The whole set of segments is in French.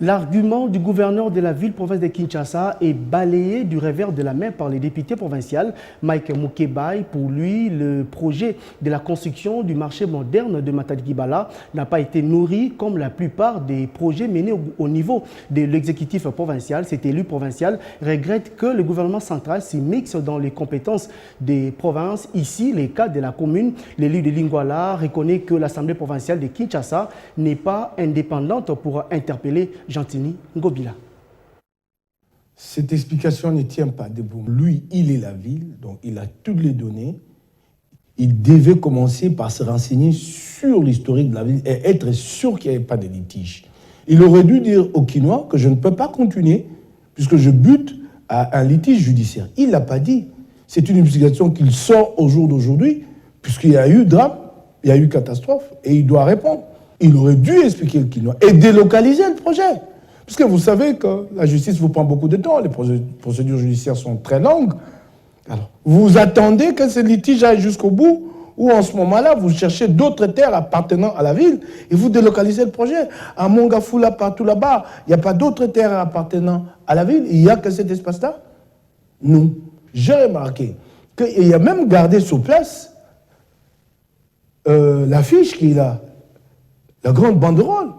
L'argument du gouverneur de la ville-province de Kinshasa est balayé du revers de la main par les députés provinciaux. Mike Mukebai, pour lui, le projet de la construction du marché moderne de Matadi-Kibala n'a pas été nourri comme la plupart des projets menés au niveau de l'exécutif provincial. Cet élu provincial regrette que le gouvernement central s'immixe dans les compétences des provinces. Ici, les cas de la commune, l'élu de Lingwala reconnaît que l'Assemblée provinciale de Kinshasa n'est pas indépendante pour interpeller Gentini Ngobila. Cette explication ne tient pas debout. Lui, il est la ville, donc il a toutes les données. Il devait commencer par se renseigner sur l'historique de la ville et être sûr qu'il n'y avait pas de litige. Il aurait dû dire aux Kinois que je ne peux pas continuer puisque je bute à un litige judiciaire. Il ne l'a pas dit. C'est une explication qu'il sort au jour d'aujourd'hui puisqu'il y a eu drame, il y a eu catastrophe et il doit répondre. Il aurait dû expliquer le Kinois et délocaliser le projet. Parce que vous savez que la justice vous prend beaucoup de temps, les procédures judiciaires sont très longues. Alors, vous attendez que ce litige aille jusqu'au bout, ou en ce moment-là, vous cherchez d'autres terres appartenant à la ville et vous délocalisez le projet. À Mongafula, partout là-bas, il n'y a pas d'autres terres appartenant à la ville, il n'y a que cet espace-là. Non. J'ai remarqué qu'il a même gardé sur place l'affiche qu'il a. La grande banderole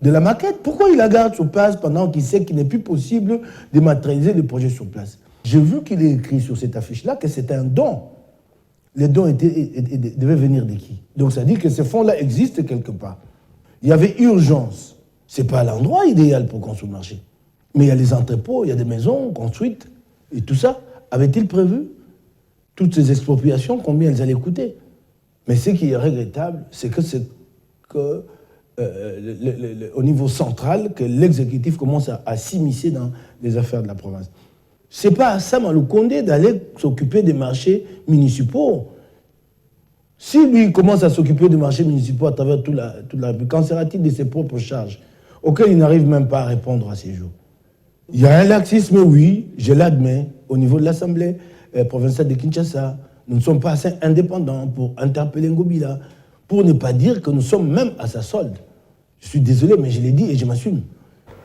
de la maquette. Pourquoi il la garde sur place pendant qu'il sait qu'il n'est plus possible de matérialiser le projet sur place? J'ai vu qu'il est écrit sur cette affiche-là que c'était un don. Les dons devaient venir de qui? Donc ça dit que ces fonds-là existent quelque part. Il y avait urgence. Ce n'est pas l'endroit idéal pour construire le marché. Mais il y a les entrepôts, il y a des maisons construites et tout ça. Avait-il prévu toutes ces expropriations, combien elles allaient coûter? Mais ce qui est regrettable, c'est que au niveau central, que l'exécutif commence à s'immiscer dans les affaires de la province. Ce n'est pas à Sam Condé d'aller s'occuper des marchés municipaux. Si lui commence à s'occuper des marchés municipaux à travers toute la République, qu'en sera-t-il de ses propres charges, auxquelles il n'arrive même pas à répondre à ces jours? Il y a un laxisme, oui, je l'admets, au niveau de l'Assemblée provinciale de Kinshasa. Nous ne sommes pas assez indépendants pour interpeller Ngobila, pour ne pas dire que nous sommes même à sa solde. Je suis désolé, mais je l'ai dit et je m'assume.